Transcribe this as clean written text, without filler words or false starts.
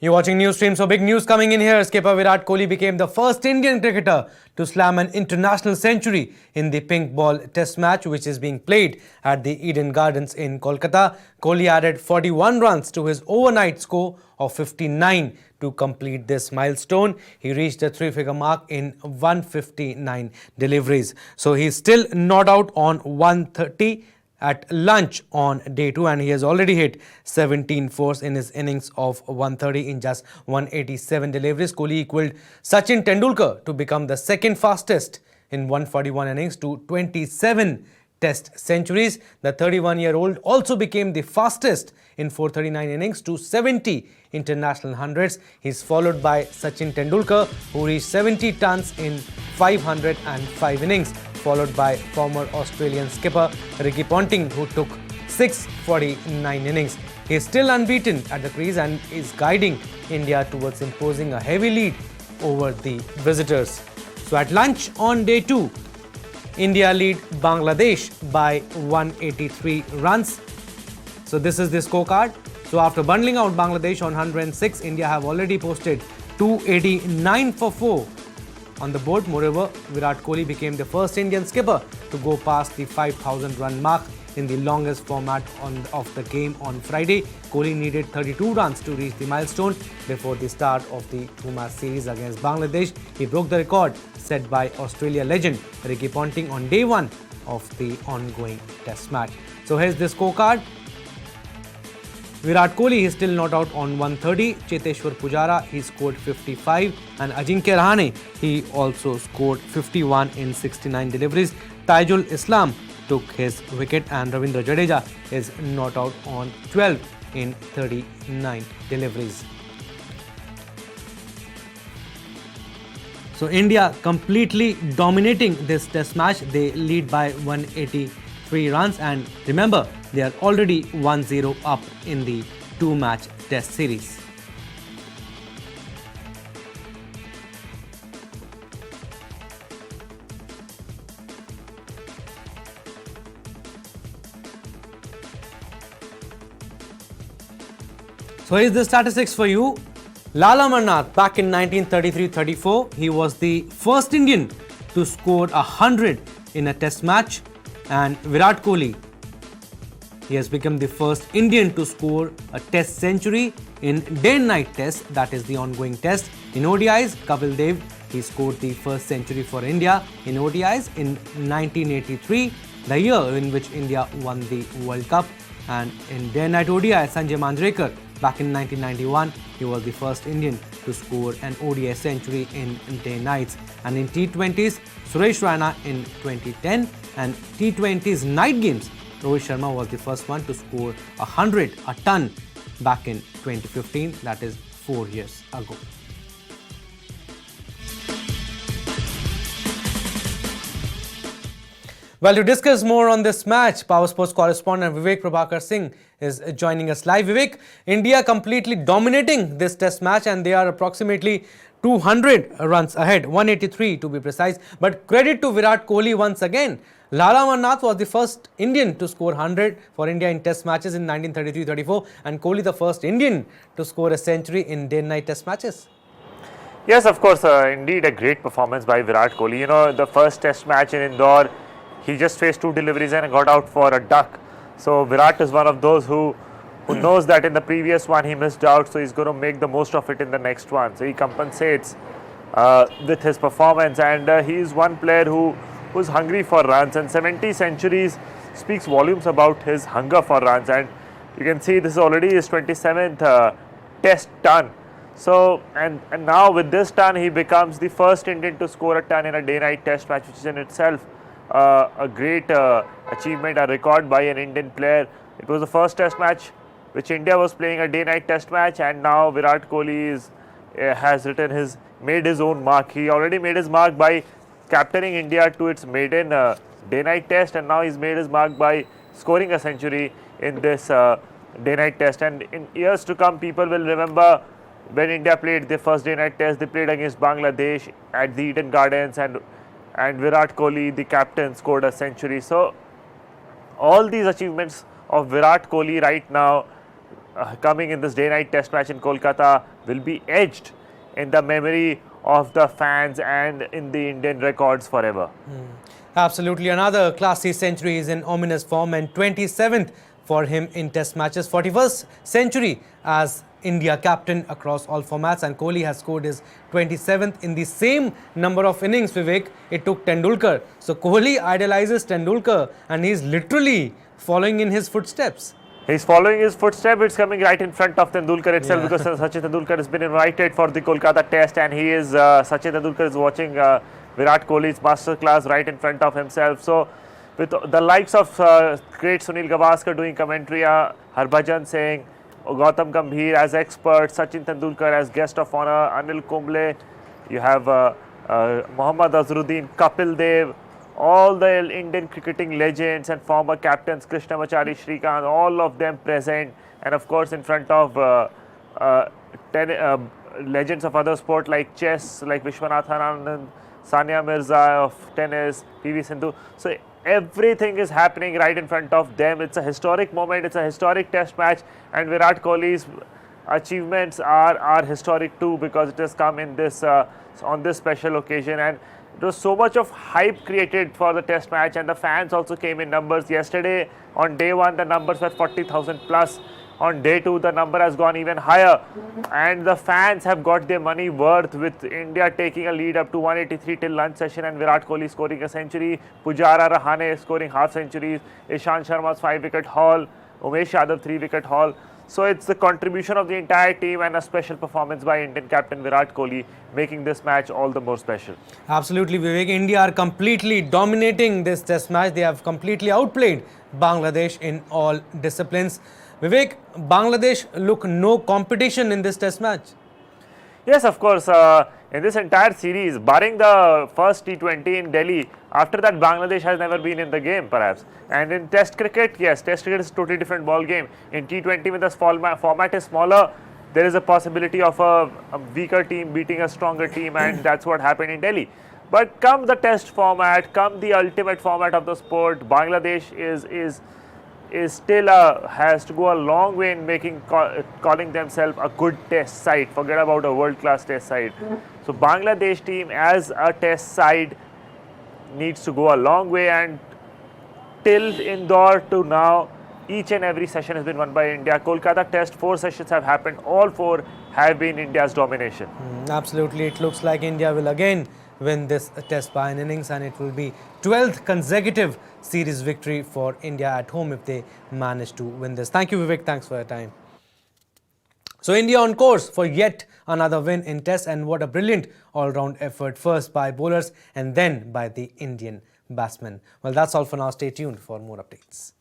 You're watching Newsstream, so big news coming in here. Skipper Virat Kohli became the first Indian cricketer to slam an international century in the pink ball test match, which is being played at the Eden Gardens in Kolkata. Kohli added 41 runs to his overnight score of 59 to complete this milestone. He reached the three-figure mark in 159 deliveries. So he's still not out on 130 at lunch on day 2, and he has already hit 17 fours in his innings of 130 in just 187 deliveries. Kohli equaled Sachin Tendulkar to become the second fastest in 141 innings to 27 test centuries. The 31-year-old also became the fastest in 439 innings to 70 international hundreds. He's followed by Sachin Tendulkar, who reached 70 tons in 505 innings, followed by former Australian skipper Ricky Ponting, who took 649 innings. He is still unbeaten at the crease and is guiding India towards imposing a heavy lead over the visitors. So at lunch on day 2, India lead Bangladesh by 183 runs. So this is the scorecard. So after bundling out Bangladesh on 106, India have already posted 289 for 4 on the board. Moreover, Virat Kohli became the first Indian skipper to go past the 5,000 run mark in the longest format of the game on Friday. Kohli needed 32 runs to reach the milestone before the start of the 2-match series against Bangladesh. He broke the record set by Australia legend Ricky Ponting on day 1 of the ongoing test match. So here's the scorecard. Virat Kohli is still not out on 130. Cheteshwar Pujara, he scored 55. And Ajinkya Rahane, he also scored 51 in 69 deliveries. Taijul Islam took his wicket, and Ravindra Jadeja is not out on 12 in 39 deliveries. So India completely dominating this test match. They lead by 183 runs, and remember, they are already 1-0 up in the 2-match test series. So here's the statistics for you. Lala Amarnath, back in 1933-34, he was the first Indian to score 100 in a test match. And Virat Kohli, he has become the first Indian to score a test century in day and night test, that is the ongoing test. In ODIs, Kapil Dev, he scored the first century for India in ODIs in 1983, the year in which India won the World Cup. And in day and night ODI, Sanjay Manjrekar, back in 1991, he was the first Indian to score an ODI century in day nights. And in T20s, Suresh Raina in 2010, and T20s night games, Rohit Sharma was the first one to score 100, a ton, back in 2015, that is 4 years ago. Well, to discuss more on this match, Power Sports correspondent Vivek Prabhakar Singh is joining us live. Vivek, India completely dominating this test match, and they are approximately 200 runs ahead, 183 to be precise. But credit to Virat Kohli once again. Lala Amarnath was the first Indian to score 100 for India in test matches in 1933-34, and Kohli the first Indian to score a century in day and night test matches. Yes, of course, indeed a great performance by Virat Kohli. You know, the first test match in Indore, he just faced 2 deliveries and got out for a duck. So Virat is one of those who knows that in the previous one he missed out, so he's going to make the most of it in the next one. So he compensates with his performance, and he is one player who's hungry for runs, and 70 centuries speaks volumes about his hunger for runs. And you can see this is already his 27th test ton. So and now with this ton, he becomes the first Indian to score a ton in a day-night test match, which is in itself a great achievement, a record by an Indian player. It was the first test match which India was playing a day-night test match, and now Virat Kohli has made his own mark. He already made his mark by captaining India to its maiden day-night test, and now he's made his mark by scoring a century in this day-night test. And in years to come, people will remember when India played their first day-night test. They played against Bangladesh at the Eden Gardens, and Virat Kohli, the captain, scored a century. So all these achievements of Virat Kohli right now coming in this day-night test match in Kolkata will be etched in the memory of the fans and in the Indian records forever. Absolutely. Another classy century is in ominous form and 27th for him in test matches. 41st century as India captain across all formats, and Kohli has scored his 27th in the same number of innings, Vivek. It took Tendulkar. So Kohli idolizes Tendulkar and he's literally following in his footsteps. He's following his footsteps. It's coming right in front of Tendulkar itself, Yeah. because Sachin Tendulkar has been invited for the Kolkata test, and he is Sachin Tendulkar is watching Virat Kohli's masterclass right in front of himself. So with the likes of great Sunil Gavaskar doing commentary, Harbhajan Singh, Gautam Gambhir as expert, Sachin Tendulkar as guest of honor, Anil Kumble, you have Mohammad Azharuddin, Kapil Dev, all the Indian cricketing legends and former captains, Krishnamachari, Shrikant, all of them present, and of course in front of legends of other sport like chess, like Vishwanathan Anand, Sania Mirza of tennis, PV Sindhu. So everything is happening right in front of them. It's a historic moment, it's a historic test match, and Virat Kohli's achievements are historic too, because it has come in this on this special occasion, and there was so much of hype created for the test match, and the fans also came in numbers. Yesterday on day one the numbers were 40,000 plus. On day two the number has gone even higher, and the fans have got their money worth, with India taking a lead up to 183 till lunch session, and Virat Kohli scoring a century, Pujara, Rahane scoring half centuries, Ishant Sharma's 5-wicket haul, Umesh Yadav 3-wicket haul. So it's the contribution of the entire team and a special performance by Indian captain Virat Kohli, making this match all the more special. Absolutely, Vivek. India are completely dominating this test match. They have completely outplayed Bangladesh in all disciplines. Vivek, Bangladesh look no competition in this test match. Yes, of course. In this entire series, barring the first T20 in Delhi, after that Bangladesh has never been in the game, perhaps. And in Test cricket, yes, Test cricket is a totally different ball game. In T20, when the format is smaller, there is a possibility of a weaker team beating a stronger team, and that's what happened in Delhi. But come the Test format, come the ultimate format of the sport, Bangladesh is still has to go a long way in making calling themselves a good test side. Forget about a world-class test side. So Bangladesh team as a test side needs to go a long way, and till Indore to now, each and every session has been won by India. Kolkata test, 4 sessions have happened. All 4 have been India's domination. Absolutely, it looks like India will again win this test by an innings, and it will be 12th consecutive series victory for India at home if they manage to win this. Thank you, Vivek. Thanks for your time. So India on course for yet another win in test, and what a brilliant all-round effort, first by bowlers and then by the Indian batsmen. Well, that's all for now. Stay tuned for more updates.